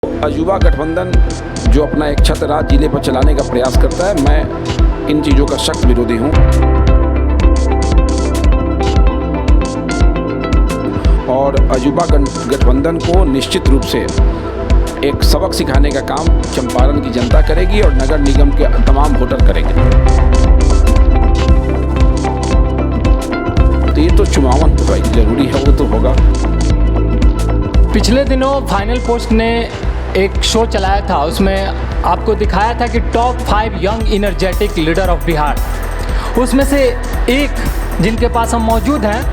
युवा गठबंधन जो अपना एक छत्र राज जिले पर चलाने का प्रयास करता है, मैं इन चीज़ों का सख्त विरोधी हूँ। और युवा गठबंधन को निश्चित रूप से एक सबक सिखाने का काम चंपारण की जनता करेगी और नगर निगम के तमाम वोटर करेंगे। तो ये तो चुनावन तो भाई जरूरी है, वो तो होगा। पिछले दिनों फाइनल पोस्ट ने एक शो चलाया था, उसमें आपको दिखाया था कि top 5 young energetic leader of Bihar. उसमें से एक जिनके पास हम मौजूद हैं,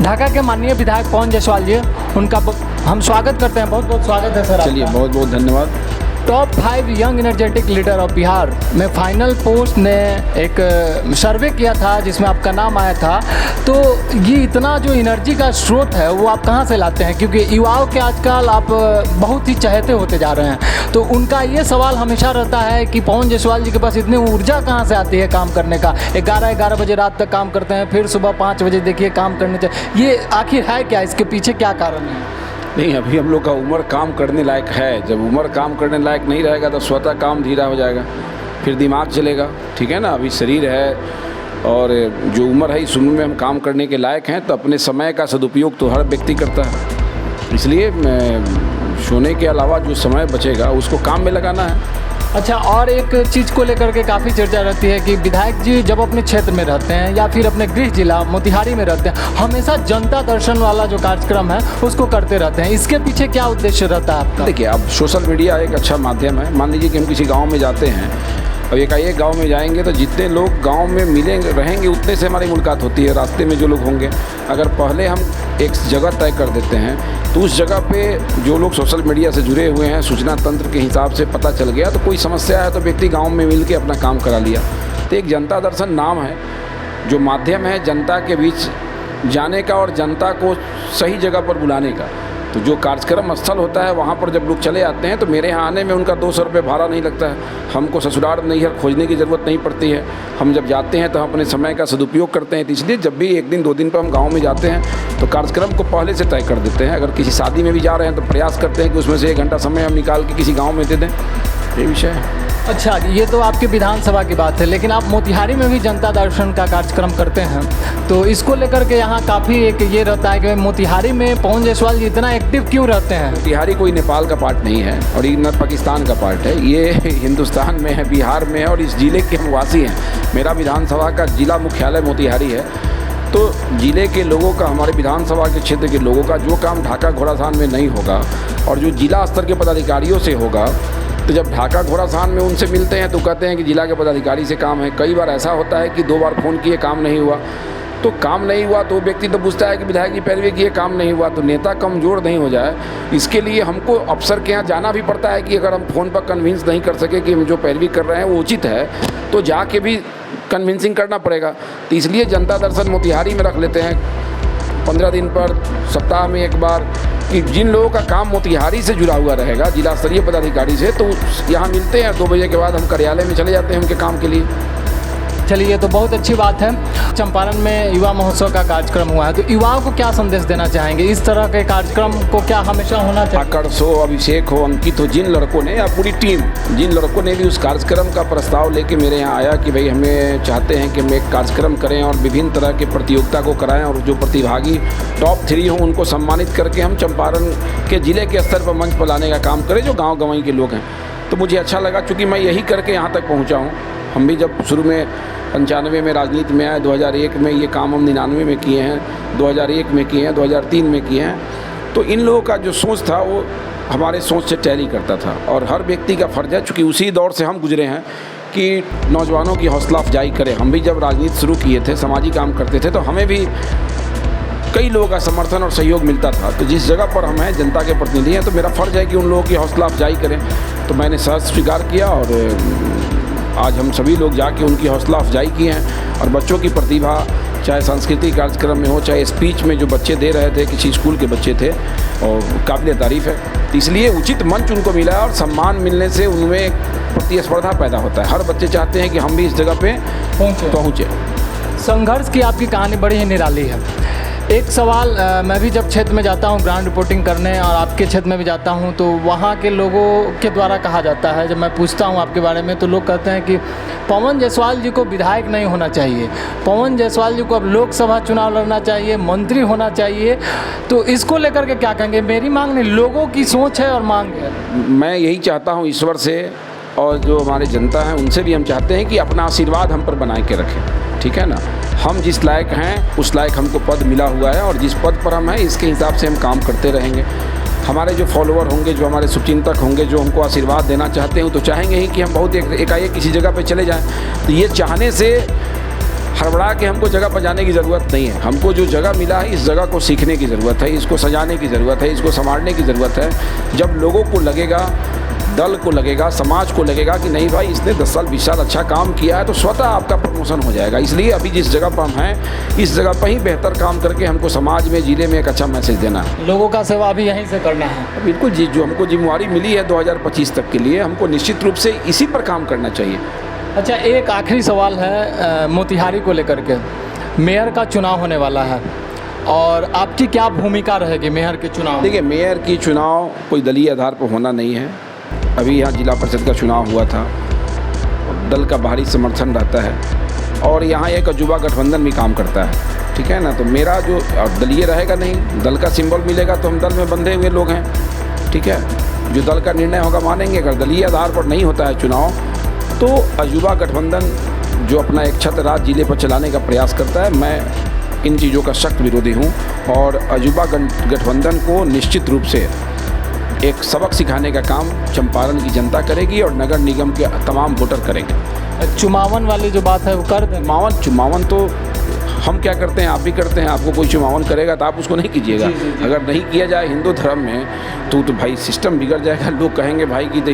ढाका के माननीय विधायक पवन जायसवाल जी, उनका हम स्वागत करते हैं। बहुत बहुत स्वागत है सर। चलिए, बहुत बहुत धन्यवाद। Top 5 young energetic leader of Bihar में फाइनल पोस्ट ने एक सर्वे किया था जिसमें आपका नाम आया था। तो ये इतना जो एनर्जी का स्रोत है वो आप कहाँ से लाते हैं? क्योंकि युवाओं के आजकल आप बहुत ही चहेते होते जा रहे हैं, तो उनका ये सवाल हमेशा रहता है कि पवन जायसवाल जी के पास इतनी ऊर्जा कहाँ से आती है काम करने का? 11 बजे रात तक काम करते हैं, फिर सुबह 5 बजे देखिए काम करने चाहिए। ये आखिर है क्या? इसके पीछे क्या कारण है? नहीं, अभी हम लोग का उम्र काम करने लायक है। जब उम्र काम करने लायक नहीं रहेगा तो स्वतः काम धीरा हो जाएगा, फिर दिमाग चलेगा। ठीक है ना? अभी शरीर है और जो उम्र है इस उम्र में हम काम करने के लायक हैं, तो अपने समय का सदुपयोग तो हर व्यक्ति करता है। इसलिए सोने के अलावा जो समय बचेगा उसको काम में लगाना है। अच्छा, और एक चीज़ को लेकर के काफ़ी चर्चा रहती है कि विधायक जी जब अपने क्षेत्र में रहते हैं या फिर अपने गृह जिला मोतिहारी में रहते हैं, हमेशा जनता दर्शन वाला जो कार्यक्रम है उसको करते रहते हैं। इसके पीछे क्या उद्देश्य रहता है आपका? देखिए, अब सोशल मीडिया एक अच्छा माध्यम है। मान लीजिए कि हम किसी गांव में जाते हैं, अब एक गांव में जाएंगे तो जितने लोग गांव में मिलेंगे रहेंगे उतने से हमारी मुलाकात होती है। रास्ते में जो लोग होंगे, अगर पहले हम एक जगह तय कर देते हैं तो उस जगह पे जो लोग सोशल मीडिया से जुड़े हुए हैं, सूचना तंत्र के हिसाब से पता चल गया, तो कोई समस्या है तो व्यक्ति गांव में मिल के अपना काम करा लिया। तो एक जनता दर्शन नाम है जो माध्यम है जनता के बीच जाने का और जनता को सही जगह पर बुलाने का। तो जो कार्यक्रम स्थल होता है वहाँ पर जब लोग चले आते हैं तो मेरे यहाँ आने में उनका 200 रुपये भाड़ा नहीं लगता है। हमको ससुराल नैहर खोजने की ज़रूरत नहीं पड़ती है। हम जब जाते हैं तो हम अपने समय का सदुपयोग करते हैं। तो इसलिए जब भी 1 दिन 2 दिन पर हम गांव में जाते हैं तो कार्यक्रम को पहले से तय कर देते हैं। अगर किसी शादी में भी जा रहे हैं तो प्रयास करते हैं कि उसमें से 1 घंटा समय हम निकाल के किसी गाँव में दे दें। ये विषय है। अच्छा, ये तो आपके विधानसभा की बात है, लेकिन आप मोतिहारी में भी जनता दर्शन का कार्यक्रम करते हैं, तो इसको लेकर के यहाँ काफ़ी एक ये रहता है कि मोतिहारी में पवन जायसवाल जी इतना एक्टिव क्यों रहते हैं? मोतिहारी कोई नेपाल का पार्ट नहीं है और ये न पाकिस्तान का पार्ट है। ये हिंदुस्तान में है, बिहार में है और इस जिले के हम वासी हैं। मेरा विधानसभा का जिला मुख्यालय मोतिहारी है। तो जिले के लोगों का, हमारे विधानसभा के क्षेत्र के लोगों का जो काम ढाका घोड़ासान में नहीं होगा और जो जिला स्तर के पदाधिकारियों से होगा, तो जब ढाका घोड़ासान में उनसे मिलते हैं तो कहते हैं कि जिला के पदाधिकारी से काम है। कई बार ऐसा होता है कि 2 बार फ़ोन किए, काम नहीं हुआ। तो काम नहीं हुआ तो व्यक्ति तो पूछता है कि विधायक जी पैरवी किए, काम नहीं हुआ। तो नेता कमज़ोर नहीं हो जाए, इसके लिए हमको अफसर के यहाँ जाना भी पड़ता है कि अगर हम फ़ोन पर कन्विंस नहीं कर सके कि हम जो पैरवी कर रहे हैं वो उचित है, तो जाके भी कन्विंसिंग करना पड़ेगा। तो इसलिए जनता दर्शन मोतिहारी में रख लेते हैं 15 दिन पर, सप्ताह में 1 बार, कि जिन लोगों का काम मोतिहारी से जुड़ा हुआ रहेगा जिला स्तरीय पदाधिकारी से, तो यहाँ मिलते हैं। 2 बजे के बाद हम कार्यालय में चले जाते हैं उनके काम के लिए। चलिए, ये तो बहुत अच्छी बात है। चंपारण में युवा महोत्सव का कार्यक्रम हुआ है, तो युवाओं को क्या संदेश देना चाहेंगे? इस तरह के कार्यक्रम को क्या हमेशा होना चाहिए? आकर्ष हो, अभिषेक हो, अंकित हो, जिन लड़कों ने या पूरी टीम, जिन लड़कों ने भी उस कार्यक्रम का प्रस्ताव लेके मेरे यहाँ आया कि भाई हमें चाहते हैं कि हम एक कार्यक्रम करें और विभिन्न तरह के प्रतियोगिता को कराएं और जो प्रतिभागी टॉप 3 हों उनको सम्मानित करके हम चंपारण के ज़िले के स्तर पर मंच पर लाने का काम करें जो गाँव गंवई के लोग हैं। तो मुझे अच्छा लगा, चूँकि मैं यही करके यहाँ तक पहुँचा हूँ। हम भी जब शुरू में 95 में राजनीति में आए, 2001 में ये काम हम 99 में किए हैं, 2001 में किए हैं, 2003 में किए हैं। तो इन लोगों का जो सोच था वो हमारे सोच से टैली करता था और हर व्यक्ति का फ़र्ज़ है, चूँकि उसी दौर से हम गुजरे हैं, कि नौजवानों की हौसला अफजाई करें। हम भी जब राजनीति शुरू किए थे, सामाजिक काम करते थे, तो हमें भी कई लोगों का समर्थन और सहयोग मिलता था। तो जिस जगह पर हम हैं, जनता के प्रतिनिधि हैं, तो मेरा फ़र्ज़ है कि उन लोगों की हौसला अफजाई करें। तो मैंने सहर्ष स्वीकार किया और आज हम सभी लोग जाके उनकी हौसला अफजाई किए हैं। और बच्चों की प्रतिभा, चाहे सांस्कृतिक कार्यक्रम में हो, चाहे स्पीच में जो बच्चे दे रहे थे, किसी स्कूल के बच्चे थे, और काबिल तारीफ़ है। तो इसलिए उचित मंच उनको मिला है और सम्मान मिलने से उनमें प्रतिस्पर्धा पैदा होता है। हर बच्चे चाहते हैं कि हम भी इस जगह पे पहुँचे। संघर्ष की आपकी कहानी बड़ी ही निराली है। एक सवाल मैं भी जब क्षेत्र में जाता हूँ ग्राउंड रिपोर्टिंग करने और आपके क्षेत्र में भी जाता हूँ तो वहाँ के लोगों के द्वारा कहा जाता है, जब मैं पूछता हूँ आपके बारे में तो लोग कहते हैं कि पवन जायसवाल जी को विधायक नहीं होना चाहिए, पवन जायसवाल जी को अब लोकसभा चुनाव लड़ना चाहिए, मंत्री होना चाहिए। तो इसको लेकर के क्या कहेंगे? मेरी मांग नहीं, लोगों की सोच है और मांग है। मैं यही चाहता हूँ ईश्वर से और जो हमारे जनता हैं उनसे भी हम चाहते हैं कि अपना आशीर्वाद हम पर बना के रखें, ठीक है ना। हम जिस लायक हैं उस लायक हमको पद मिला हुआ है और जिस पद पर हम हैं इसके हिसाब से हम काम करते रहेंगे। हमारे जो फॉलोअर होंगे, जो हमारे शुभचिंतक होंगे, जो हमको आशीर्वाद देना चाहते हैं तो चाहेंगे ही कि हम बहुत एकाएक किसी जगह पे चले जाएं। तो ये चाहने से हड़बड़ा के हमको जगह पर जाने की ज़रूरत नहीं है। हमको जो जगह मिला है इस जगह को सीखने की ज़रूरत है, इसको सजाने की ज़रूरत है, इसको संवारने की ज़रूरत है। जब लोगों को लगेगा, दल को लगेगा, समाज को लगेगा कि नहीं भाई इसने 10 साल 20 साल अच्छा काम किया है तो स्वतः आपका प्रमोशन हो जाएगा। इसलिए अभी जिस जगह पर हम हैं इस जगह पर ही बेहतर काम करके हमको समाज में, ज़िले में एक अच्छा मैसेज देना है। लोगों का सेवा भी यहीं से करना है। बिल्कुल जी, जो हमको जिम्मेवारी मिली है 2025 तक के लिए हमको निश्चित रूप से इसी पर काम करना चाहिए। अच्छा, एक आखिरी सवाल है मोतिहारी को लेकर के। मेयर का चुनाव होने वाला है और आपकी क्या भूमिका रहेगी मेयर के चुनाव? देखिए, मेयर की चुनाव कोई दलीय आधार पर होना नहीं है। अभी यहाँ जिला परिषद का चुनाव हुआ था, दल का भारी समर्थन रहता है और यहाँ एक अजूबा गठबंधन भी काम करता है, ठीक है ना। तो मेरा जो दलीय रहेगा नहीं, दल का सिंबल मिलेगा तो हम दल में बंधे हुए लोग हैं, ठीक है। जो दल का निर्णय होगा मानेंगे। अगर दलीय आधार पर नहीं होता है चुनाव तो अजूबा गठबंधन जो अपना एक छत्र राज जिले पर चलाने का प्रयास करता है, मैं इन चीज़ों का सख्त विरोधी हूँ और अजूबा गठबंधन को निश्चित रूप से एक सबक सिखाने का काम चंपारण की जनता करेगी और नगर निगम के तमाम वोटर करेंगे। चुमावन वाली जो बात है वो कर दें। चुमावन तो हम क्या करते हैं, आप भी करते हैं। आपको कोई चुमावन करेगा तो आप उसको नहीं कीजिएगा। अगर नहीं किया जाए हिंदू धर्म में तो भाई सिस्टम बिगड़ जाएगा। लोग कहेंगे भाई कि तो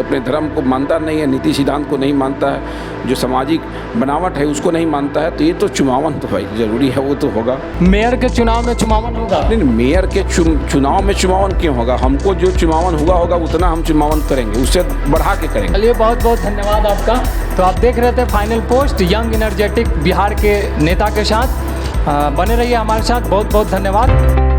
अपने धर्म को मानता नहीं है, नीति सिद्धांत को नहीं मानता है, जो सामाजिक बनावट है उसको नहीं मानता है। तो ये तो चुमावन तो भाई ज़रूरी है, वो तो होगा। मेयर के चुनाव में चुमावन होगा? नहीं, मेयर के चुनाव में चुमावन क्यों होगा? हमको जो चुमावन हुआ होगा उतना हम चुमावन करेंगे, उससे बढ़ा के करेंगे। चलिए, बहुत बहुत धन्यवाद आपका। तो आप देख रहे थे final post young energetic Bihar के नेता के साथ। बने रहिए हमारे साथ। बहुत बहुत धन्यवाद।